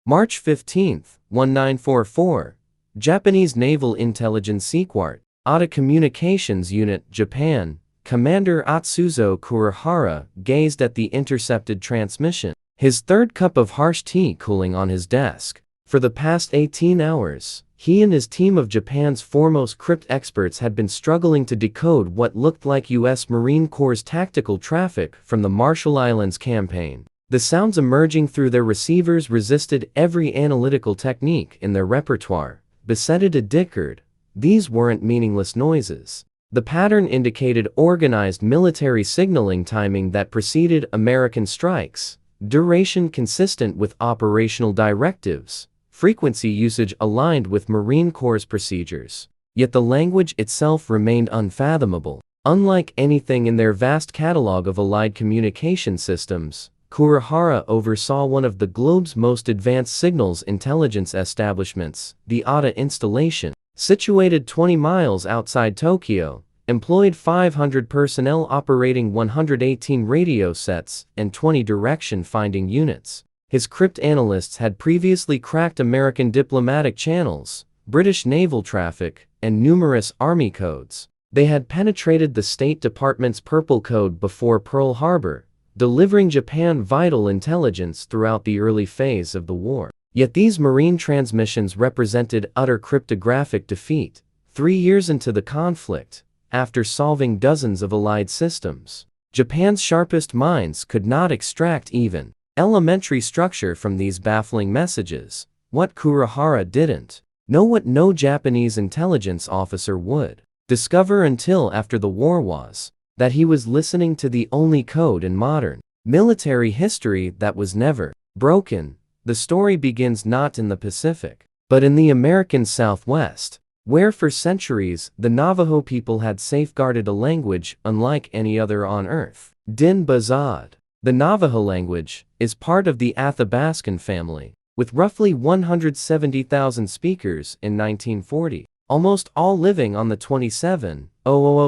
March 15, 1944. Japanese Naval Intelligence Sequart, ATA Communications Unit, Japan. Commander Atsuzo Kurihara gazed at the intercepted transmission, his third cup of harsh tea cooling on his desk. For the past 18 hours, he and his team of Japan's foremost crypt experts had been struggling to decode what looked like U.S. Marine Corps' tactical traffic from the Marshall Islands campaign. The sounds emerging through their receivers resisted every analytical technique in their repertoire. Besetted a decode, these weren't meaningless noises. The pattern indicated organized military signaling timing that preceded American strikes, duration consistent with operational directives, frequency usage aligned with Marine Corps procedures. Yet the language itself remained unfathomable. Unlike anything in their vast catalog of allied communication systems, Kurihara oversaw one of the globe's most advanced signals intelligence establishments, the ATA installation, situated 20 miles outside Tokyo, employed 500 personnel operating 118 radio sets and 20 direction-finding units. His crypt analysts had previously cracked American diplomatic channels, British naval traffic, and numerous Army codes. They had penetrated the State Department's Purple Code before Pearl Harbor, delivering Japan vital intelligence throughout the early phase of the war. Yet these marine transmissions represented utter cryptographic defeat. 3 years into the conflict, after solving dozens of allied systems, Japan's sharpest minds could not extract even elementary structure from these baffling messages. What Kurihara didn't know, what no Japanese intelligence officer would discover until after the war, was that he was listening to the only code in modern military history that was never broken. The story begins not in the Pacific, but in the American Southwest, where for centuries the Navajo people had safeguarded a language unlike any other on Earth. Din Bazad. The Navajo language is part of the Athabascan family, with roughly 170,000 speakers in 1940, almost all living on the 27,000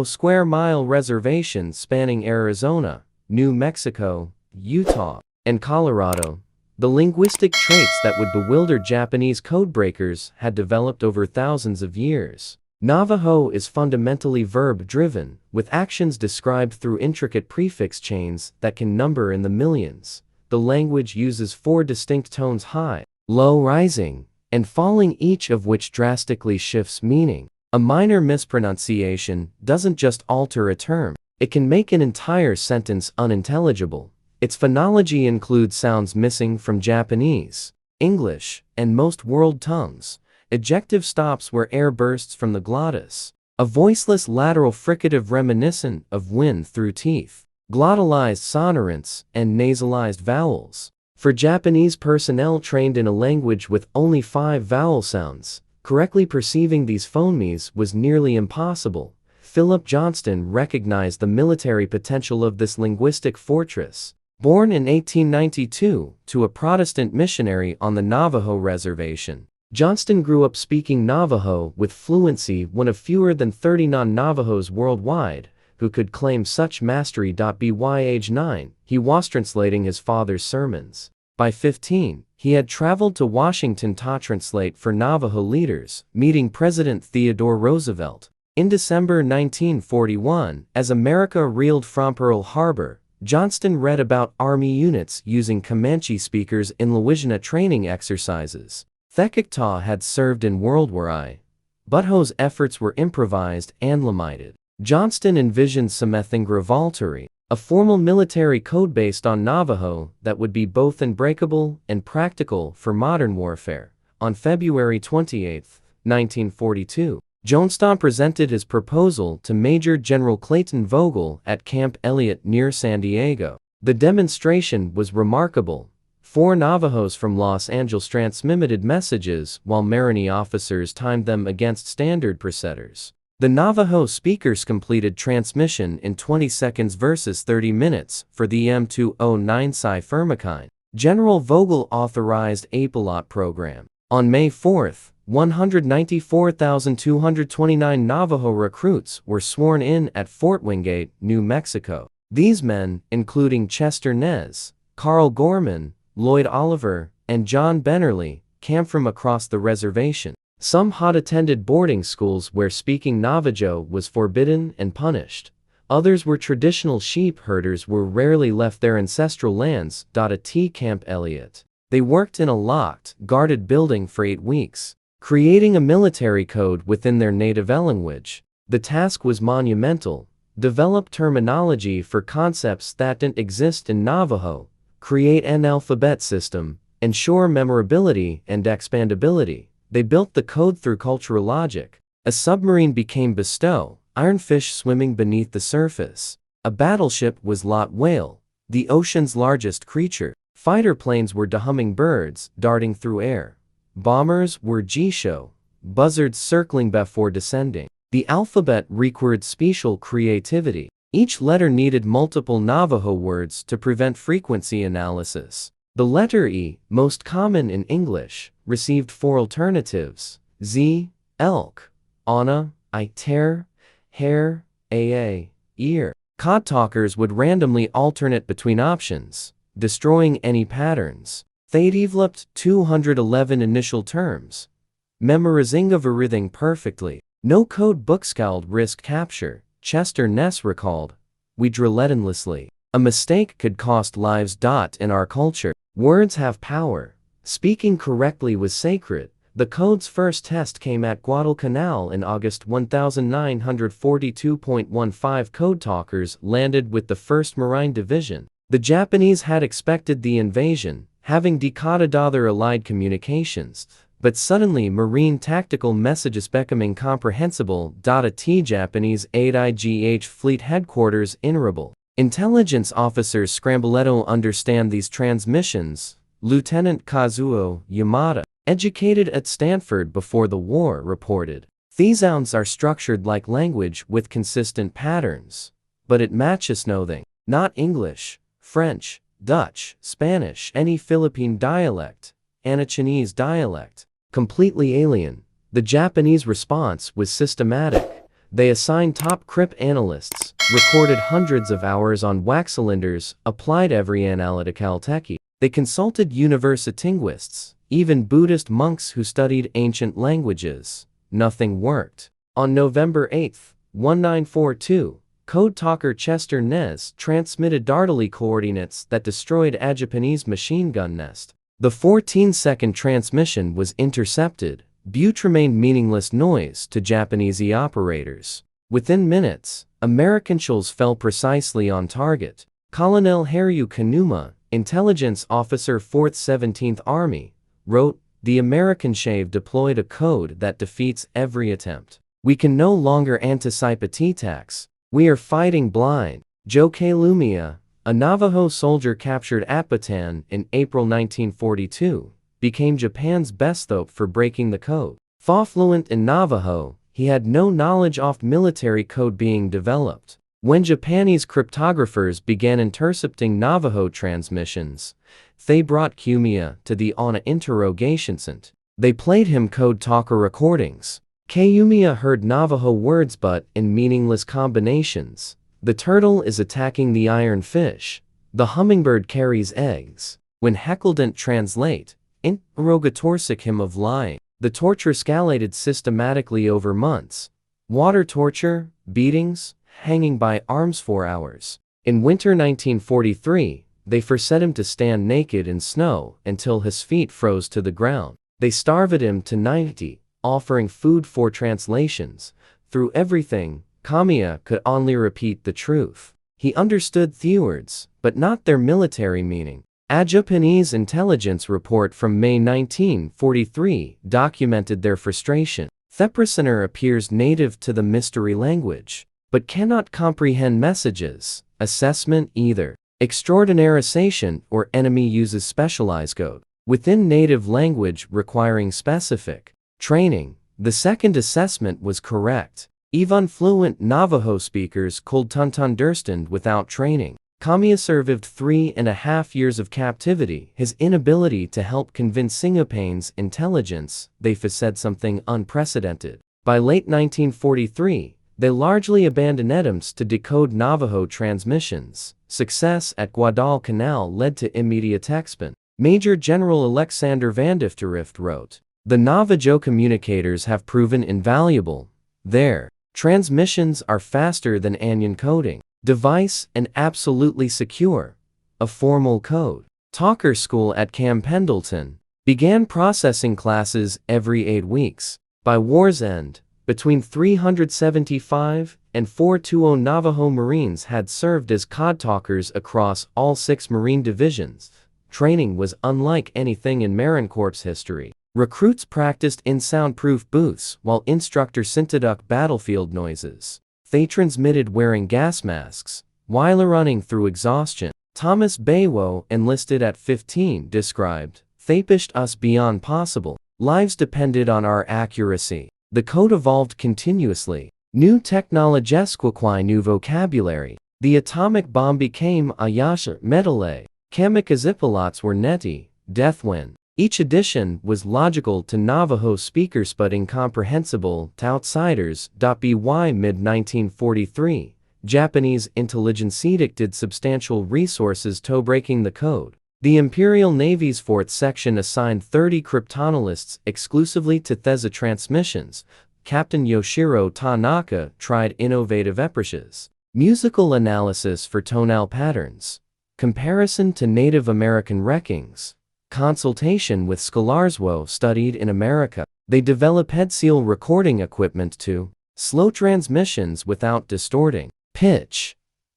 square mile reservation spanning Arizona, New Mexico, Utah, and Colorado. The linguistic traits that would bewilder Japanese codebreakers had developed over thousands of years. Navajo is fundamentally verb-driven, with actions described through intricate prefix chains that can number in the millions. The language uses 4 distinct tones: high, low, rising, and falling, each of which drastically shifts meaning. A minor mispronunciation doesn't just alter a term, it can make an entire sentence unintelligible. Its phonology includes sounds missing from Japanese, English, and most world tongues, ejective stops where air bursts from the glottis, a voiceless lateral fricative reminiscent of wind through teeth, glottalized sonorants, and nasalized vowels. For Japanese personnel trained in a language with only 5 vowel sounds, correctly perceiving these phonemes was nearly impossible. Philip Johnston recognized the military potential of this linguistic fortress. Born in 1892 to a Protestant missionary on the Navajo reservation, Johnston grew up speaking Navajo with fluency, one of fewer than 30 non-Navajos worldwide who could claim such mastery. By age 9, he was translating his father's sermons. By 15, he had traveled to Washington to translate for Navajo leaders, meeting President Theodore Roosevelt. In December 1941, as America reeled from Pearl Harbor, Johnston read about Army units using Comanche speakers in Louisiana training exercises. Thekiktaw had served in World War I. Butthow's efforts were improvised and limited. Johnston envisioned Samethingra Valturi, a formal military code based on Navajo that would be both unbreakable and practical for modern warfare. On February 28, 1942, Johnston presented his proposal to Major General Clayton Vogel at Camp Elliott near San Diego. The demonstration was remarkable. 4 Navajos from Los Angeles transmitted messages while Marine officers timed them against standard presetters. The Navajo speakers completed transmission in 20 seconds versus 30 minutes for the M209 Saipan. General Vogel authorized a pilot program. On May 4, 194,229 Navajo recruits were sworn in at Fort Wingate, New Mexico. These men, including Chester Nez, Carl Gorman, Lloyd Oliver, and John Bennerly, came from across the reservation. Some had attended boarding schools where speaking Navajo was forbidden and punished. Others were traditional sheep herders who rarely left their ancestral lands. T. Camp Elliott. They worked in a locked, guarded building for 8 weeks, creating a military code within their native language. The task was monumental. Develop terminology for concepts that didn't exist in Navajo, create an alphabet system, ensure memorability and expandability. They built the code through cultural logic. A submarine became Bestow, ironfish swimming beneath the surface. A battleship was Lot Whale, the ocean's largest creature. Fighter planes were hummingbirds darting through air. Bombers were Jisho, buzzards circling before descending. The alphabet required special creativity. Each letter needed multiple Navajo words to prevent frequency analysis. The letter E, most common in English, received 4 alternatives: Z, elk; Ana, I, tear; hair, aa, ear. Code Talkers would randomly alternate between options, destroying any patterns. They developed 211 initial terms, memorizing everything perfectly. No code bookskilled risk capture. Chester Ness recalled, "We drill relentlessly. A mistake could cost lives. In our culture, words have power. Speaking correctly was sacred." The code's first test came at Guadalcanal in August 1942.15. Code Talkers landed with the 1st Marine Division. The Japanese had expected the invasion, having decoded other Allied communications, but suddenly Marine tactical messages became incomprehensible. T. Japanese 8IGH Fleet Headquarters Innerable. Intelligence officers scrambled to understand these transmissions. Lieutenant Kazuo Yamada, educated at Stanford before the war, reported, "These sounds are structured like language with consistent patterns. But it matches nothing. Not English, French, Dutch, Spanish, any Philippine dialect, and a Chinese dialect. Completely alien." The Japanese response was systematic. They assigned top cryptanalysts, recorded hundreds of hours on wax cylinders, applied every analytical technique. They consulted universitinguists, even Buddhist monks who studied ancient languages. Nothing worked. On November 8, 1942, Code Talker Chester Nez transmitted dartly coordinates that destroyed a Japanese machine gun nest. The 14-second transmission was intercepted. But remained meaningless noise to Japanese operators. Within minutes, American shells fell precisely on target. Colonel Haru Kanuma, intelligence officer 4th 17th Army, wrote, "The American shave deployed a code that defeats every attempt. We can no longer anticipate attacks. We are fighting blind." Joe Lumia, a Navajo soldier captured at Bataan in April 1942, became Japan's best hope for breaking the code. Fluent in Navajo, he had no knowledge of military code being developed. When Japanese cryptographers began intercepting Navajo transmissions, they brought Kumiya to the Ana interrogation center. They played him Code Talker recordings. Kumiya heard Navajo words but in meaningless combinations. The turtle is attacking the iron fish. The hummingbird carries eggs. When Heckle didn't translate, interrogatorsic him of lying. The torture escalated systematically over months. Water torture, beatings, hanging by arms for hours. In winter 1943, they forced him to stand naked in snow until his feet froze to the ground. They starved him to 90, offering food for translations. Through everything, Kamiya could only repeat the truth. He understood the words, but not their military meaning. A Japanese intelligence report from May 1943 documented their frustration. The prisoner appears native to the mystery language, but cannot comprehend messages, assessment either. Extraordinarization or enemy uses specialized code within native language requiring specific training. The second assessment was correct. Even fluent Navajo speakers could understand without training. Kamiya survived 3.5 years of captivity. His inability to help convince Singapore's intelligence they said something unprecedented. By late 1943, they largely abandoned attempts to decode Navajo transmissions. Success at Guadalcanal led to immediate expansion. Major General Alexander Vandifterift wrote, "The Navajo communicators have proven invaluable. Their transmissions are faster than anion coding device and absolutely secure." A formal code talker school at Camp Pendleton began processing classes every 8 weeks. By war's end, between 375 and 420 Navajo Marines had served as code talkers across all 6 Marine divisions. Training was unlike anything in Marine Corps history. Recruits practiced in soundproof booths while instructors synthetic battlefield noises. They transmitted wearing gas masks while running through exhaustion. Thomas Baywo, enlisted at 15, described, "They pushed us beyond possible. Lives depended on our accuracy." The code evolved continuously. New technologies required new vocabulary. The atomic bomb became Ayasha Metale. Kamikaze were neti, deathwind. Each edition was logical to Navajo speakers but incomprehensible to outsiders. By mid-1943, Japanese intelligence did substantial resources to breaking the code. The Imperial Navy's 4th Section assigned 30 cryptanalysts exclusively to Thesa transmissions. Captain Yoshiro Tanaka tried innovative approaches. Musical analysis for tonal patterns. Comparison to Native American reckonings. Consultation with scholars who studied in America. They developed seal recording equipment to slow transmissions without distorting pitch.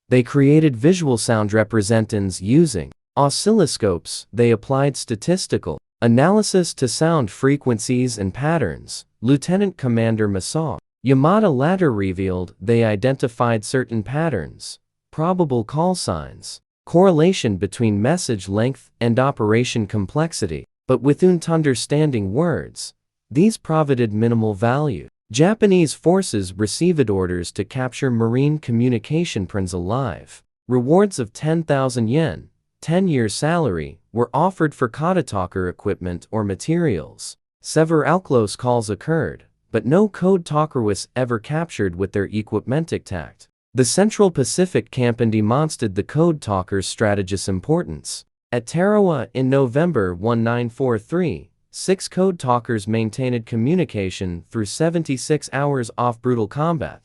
They created visual sound representatives using oscilloscopes. They applied statistical analysis to sound frequencies and patterns. Lieutenant Commander Masao Yamada later revealed they identified certain patterns, probable call signs, correlation between message length and operation complexity, but without understanding words, these provided minimal value. Japanese forces received orders to capture Marine communication prints alive. Rewards of 10,000 yen, 10 years' salary, were offered for code talker equipment or materials. Several close calls occurred, but no code talker was ever captured with their equipment intact. The Central Pacific Campaign demonstrated the code talker's strategic importance. At Tarawa in November 1943, 6 code talkers maintained communication through 76 hours off brutal combat.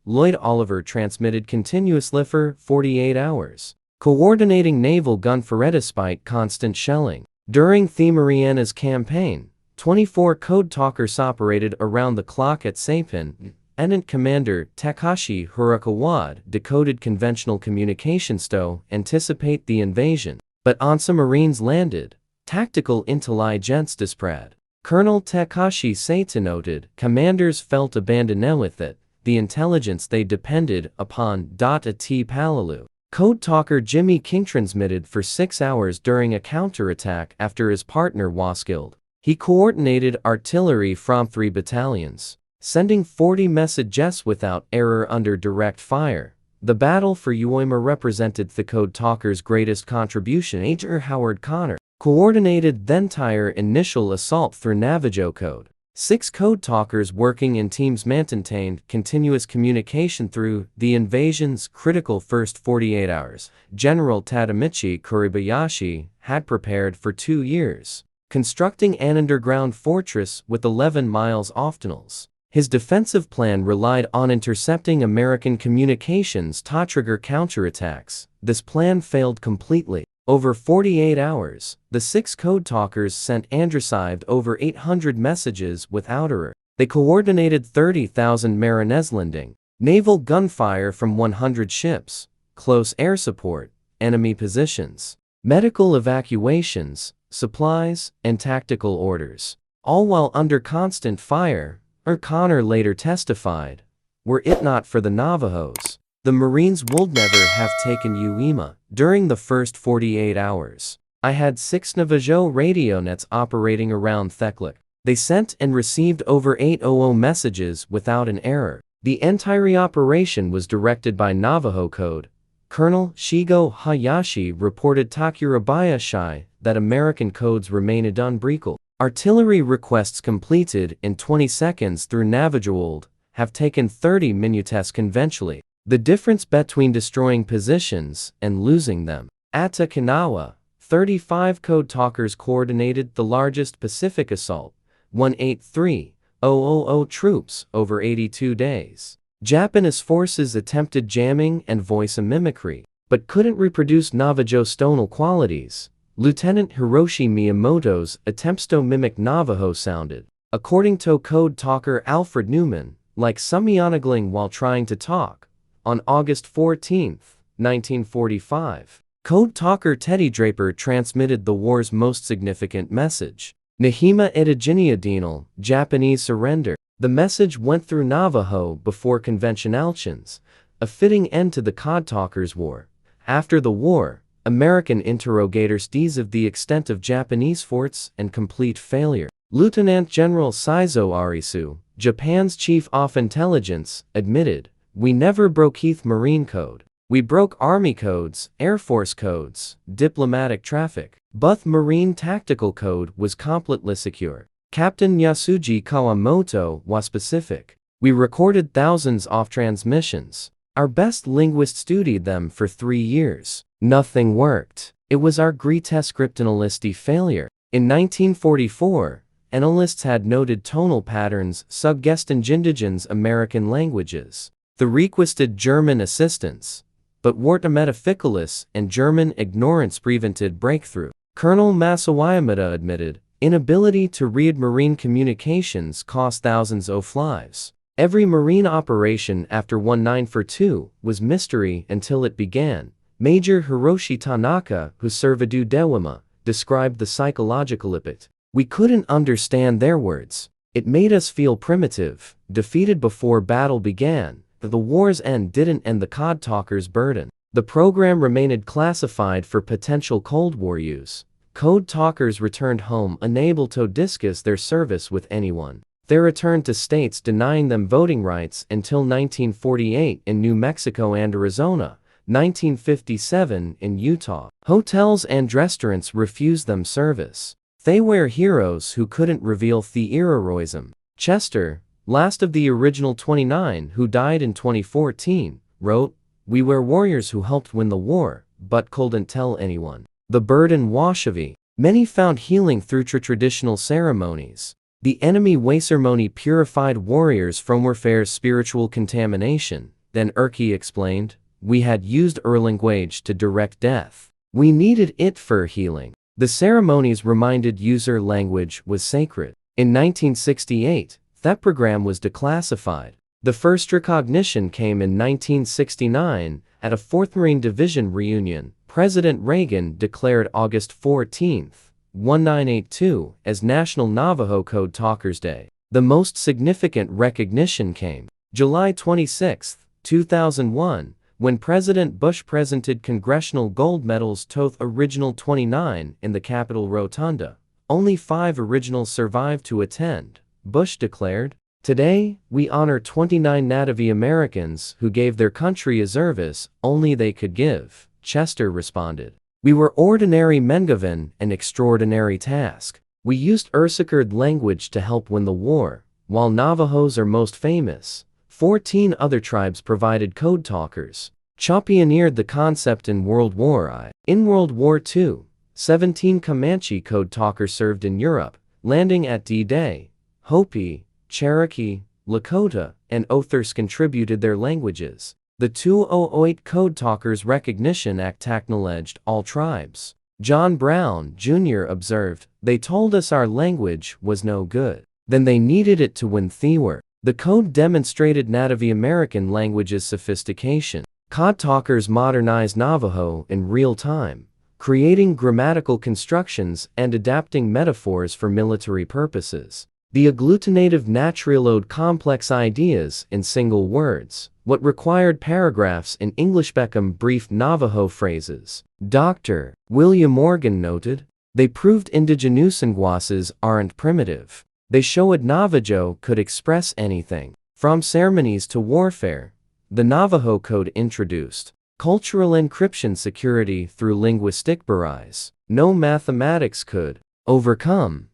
Lloyd Oliver transmitted continuously for 48 hours, coordinating naval gunfire despite constant shelling. During the Marianas Campaign, 24 code talkers operated around the clock at Saipan. Lieutenant Commander Takashi Hirakawa decoded conventional communications to anticipate the invasion, but once Marines landed, tactical intelligence disparate. Colonel Takashi Saito noted, commanders felt abandoned with it, the intelligence they depended upon. At Peleliu, code talker Jimmy King transmitted for 6 hours during a counterattack after his partner was killed. He coordinated artillery from 3 battalions, sending 40 messages without error under direct fire. The battle for Iwo Jima represented the code talker's greatest contribution. Major Howard Connor coordinated the entire initial assault through Navajo Code. 6 code talkers working in teams maintained continuous communication through the invasion's critical first 48 hours. General Tadamichi Kuribayashi had prepared for 2 years, constructing an underground fortress with 11 miles off tunnels. His defensive plan relied on intercepting American communications to trigger counterattacks. This plan failed completely. Over 48 hours, the 6 code talkers sent and received over 800 messages without error. They coordinated 30,000 Mariners landing, naval gunfire from 100 ships, close air support, enemy positions, medical evacuations, supplies, and tactical orders, all while under constant fire. Connor later testified, "Were it not for the Navajos, the Marines would never have taken Iwo Jima." During the first 48 hours, I had 6 Navajo radio nets operating around Theklik. They sent and received over 800 messages without an error. The entire operation was directed by Navajo Code. Colonel Shigo Hayashi reported Takurabayashi that American codes remained unbreakable. Artillery requests completed in 20 seconds through Navajo have taken 30 minutes conventionally. The difference between destroying positions and losing them. At Okinawa, 35 Code Talkers coordinated the largest Pacific assault, 183,000 troops over 82 days. Japanese forces attempted jamming and voice mimicry, but couldn't reproduce Navajo tonal qualities. Lieutenant Hiroshi Miyamoto's attempts to mimic Navajo sounded, according to Code Talker Alfred Newman, like summionagling while trying to talk. On August 14, 1945, Code Talker Teddy Draper transmitted the war's most significant message. Nahima Edijiniadinal, Japanese surrender. The message went through Navajo before conventionalchins, a fitting end to the Code Talkers' war. After the war, American interrogators teased of the extent of Japanese forts and complete failure. Lieutenant General Saizo Arisu, Japan's chief of intelligence, admitted, "We never broke Heath Marine Code. We broke Army codes, Air Force codes, diplomatic traffic. But Marine Tactical Code was completely secure." Captain Yasuji Kawamoto was specific. "We recorded thousands of transmissions. Our best linguists studied them for 3 years. Nothing worked. It was our greatest scriptionalistic failure." In 1944, analysts had noted tonal patterns suggesting indigenous American languages. The requested German assistance, but Wart metaphysicalis and German ignorance prevented breakthrough. Colonel Masawayamada admitted, "Inability to read marine communications cost thousands of lives." Every marine operation after 1942 was mystery until it began. Major Hiroshi Tanaka, who served Dewama, described the psychological impact. "We couldn't understand their words. It made us feel primitive, defeated before battle began. The war's end didn't end the Code Talkers' burden." The program remained classified for potential Cold War use. Code Talkers returned home unable to discuss their service with anyone. They returned to states denying them voting rights until 1948 in New Mexico and Arizona, 1957 in Utah. Hotels and restaurants refused them service. They were heroes who couldn't reveal the heroism. Chester, last of the original 29 who died in 2014, wrote, "We were warriors who helped win the war, but couldn't tell anyone." The burden Washavi. Many found healing through traditional ceremonies. The enemy ceremony purified warriors from warfare's spiritual contamination. Then Urki explained, "We had used our language to direct death. We needed it for healing." The ceremonies reminded user language was sacred. In 1968, that program was declassified. The first recognition came in 1969 at a 4th Marine Division reunion. President Reagan declared August 14, 1982, as National Navajo Code Talkers Day. The most significant recognition came July 26, 2001, when President Bush presented congressional gold medals to the original 29 in the Capitol Rotunda. Only 5 originals survived to attend. Bush declared, "Today, we honor 29 Native Americans who gave their country a service only they could give." Chester responded, "We were ordinary men given an extraordinary task. We used Ursicard language to help win the war. While Navajos are most famous, 14 other tribes provided code talkers. Cha pioneered the concept in World War I. In World War II, 17 Comanche code talkers served in Europe, landing at D-Day. Hopi, Cherokee, Lakota, and Others contributed their languages. The 2008 Code Talkers Recognition Act acknowledged all tribes. John Brown, Jr. observed, "They told us our language was no good. Then they needed it to win the war." The code demonstrated Native American language's sophistication. Code Talkers modernized Navajo in real time, creating grammatical constructions and adapting metaphors for military purposes. The agglutinative naturalode complex ideas in single words, what required paragraphs in English become brief Navajo phrases. Dr. William Morgan noted, "They proved indigenous linguaces aren't primitive. They showed Navajo could express anything, from ceremonies to warfare." The Navajo Code introduced cultural encryption security through linguistic barriers no mathematics could overcome.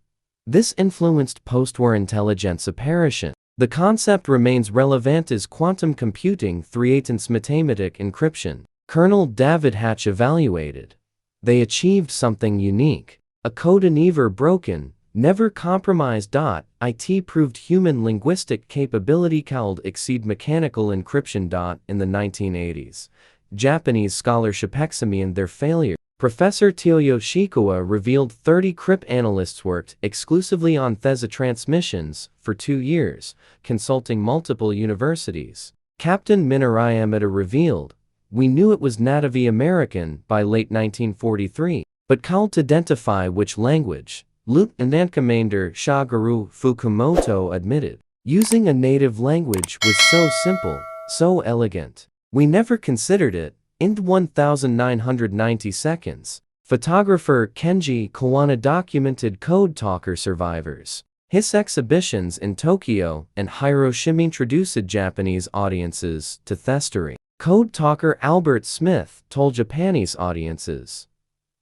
This influenced post-war intelligence apparition. The concept remains relevant as quantum computing threatens mathematic encryption. Colonel David Hatch evaluated, they achieved something unique. A code never broken, never compromised. It proved human linguistic capability called exceed mechanical encryption. In the 1980s, Japanese scholarship examined their failure. Professor Teo Yoshikawa revealed 30 cryptanalysts worked exclusively on Thesa transmissions for 2 years, consulting multiple universities. Captain Minoru Yamada revealed, "We knew it was Native American by late 1943, but called to identify which language." Lieutenant Commander Shigeru Fukumoto admitted, "Using a native language was so simple, so elegant. We never considered it." In 1990 seconds, photographer Kenji Kawana documented Code Talker survivors. His exhibitions in Tokyo and Hiroshima introduced Japanese audiences to thestory. Code Talker Albert Smith told Japanese audiences,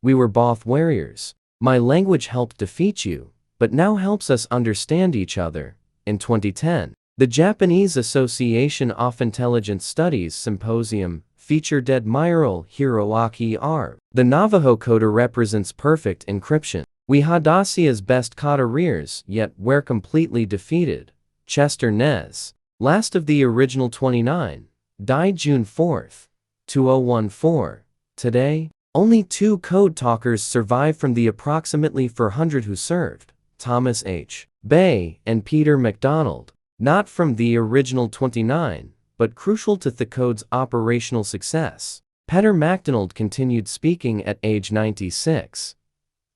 "We were both warriors. My language helped defeat you, but now helps us understand each other." In 2010, the Japanese Association of Intelligence Studies Symposium featured Admiral Hiroaki R. The Navajo Code represents perfect encryption. "We had Asia's best carriers, yet we're completely defeated." Chester Nez, last of the original 29, died June 4, 2014. Today, only 2 Code Talkers survive from the approximately 400 who served: Thomas H. Bay and Peter MacDonald. Not from the original 29, but crucial to the code's operational success. Peter MacDonald continued speaking at age 96.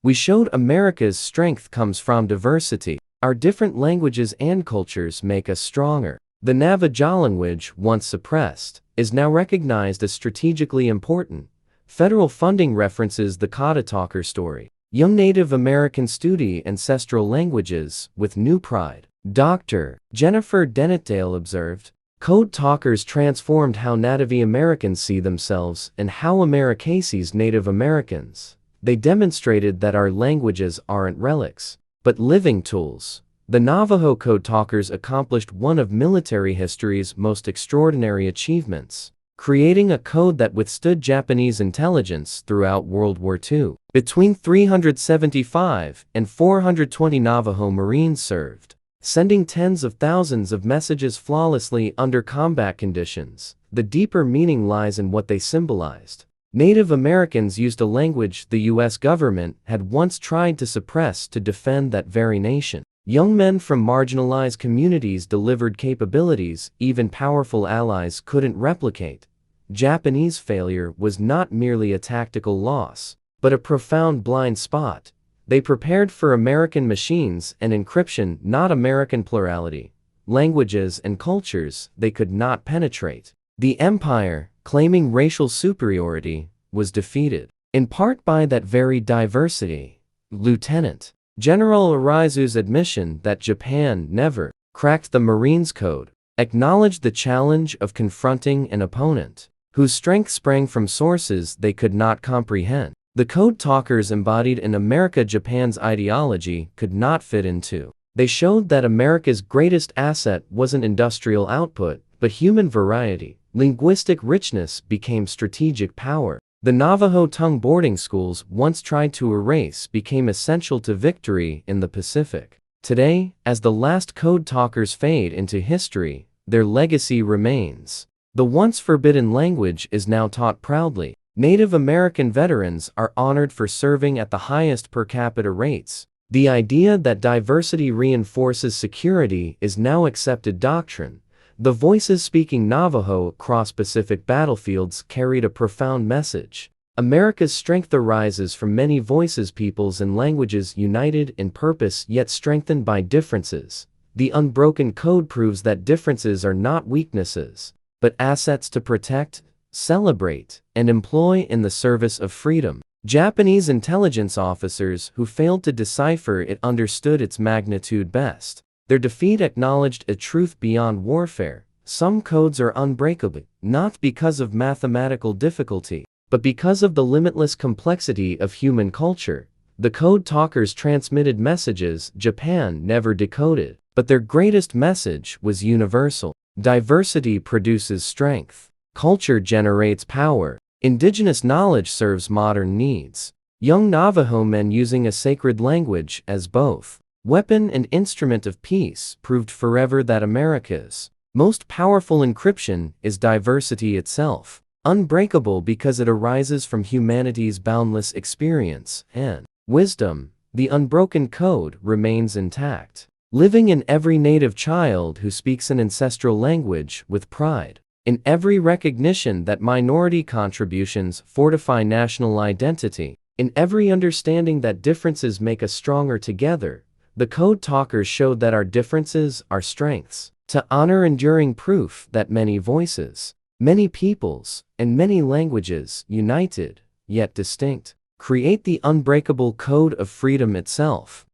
"We showed America's strength comes from diversity. Our different languages and cultures make us stronger." The Navajo language, once suppressed, is now recognized as strategically important. Federal funding references the Code Talker story. Young Native Americans study ancestral languages with new pride. Dr. Jennifer Dennett-Dale observed, "Code Talkers transformed how Native Americans see themselves and how America sees Native Americans. They demonstrated that our languages aren't relics, but living tools." The Navajo Code Talkers accomplished one of military history's most extraordinary achievements, creating a code that withstood Japanese intelligence throughout World War II. Between 375 and 420 Navajo Marines served, sending tens of thousands of messages flawlessly under combat conditions. The deeper meaning lies in what they symbolized. Native Americans used a language the U.S. government had once tried to suppress to defend that very nation. Young men from marginalized communities delivered capabilities even powerful allies couldn't replicate. Japanese failure was not merely a tactical loss, but a profound blind spot. They prepared for American machines and encryption, not American plurality, languages and cultures they could not penetrate. The empire, claiming racial superiority, was defeated, in part by that very diversity. Lieutenant General Arizu's admission that Japan never cracked the Marines Code acknowledged the challenge of confronting an opponent whose strength sprang from sources they could not comprehend. The Code Talkers embodied an America Japan's ideology could not fit into. They showed that America's greatest asset wasn't industrial output, but human variety. Linguistic richness became strategic power. The Navajo tongue boarding schools once tried to erase became essential to victory in the Pacific. Today, as the last Code Talkers fade into history, their legacy remains. The once forbidden language is now taught proudly. Native American veterans are honored for serving at the highest per capita rates. The idea that diversity reinforces security is now accepted doctrine. The voices speaking Navajo across Pacific battlefields carried a profound message. America's strength arises from many voices, peoples and languages united in purpose yet strengthened by differences. The unbroken code proves that differences are not weaknesses, but assets to protect, celebrate, and employ in the service of freedom. Japanese intelligence officers who failed to decipher it understood its magnitude best. Their defeat acknowledged a truth beyond warfare. Some codes are unbreakable, not because of mathematical difficulty, but because of the limitless complexity of human culture. The Code Talkers transmitted messages Japan never decoded, but their greatest message was universal. Diversity produces strength. Culture generates power. Indigenous knowledge serves modern needs. Young Navajo men using a sacred language as both weapon and instrument of peace proved forever that America's most powerful encryption is diversity itself, unbreakable because it arises from humanity's boundless experience and wisdom. The unbroken code remains intact, living in every native child who speaks an ancestral language with pride, in every recognition that minority contributions fortify national identity, in every understanding that differences make us stronger together. The Code Talkers showed that our differences are strengths, to honor enduring proof that many voices, many peoples, and many languages, united, yet distinct, create the unbreakable code of freedom itself.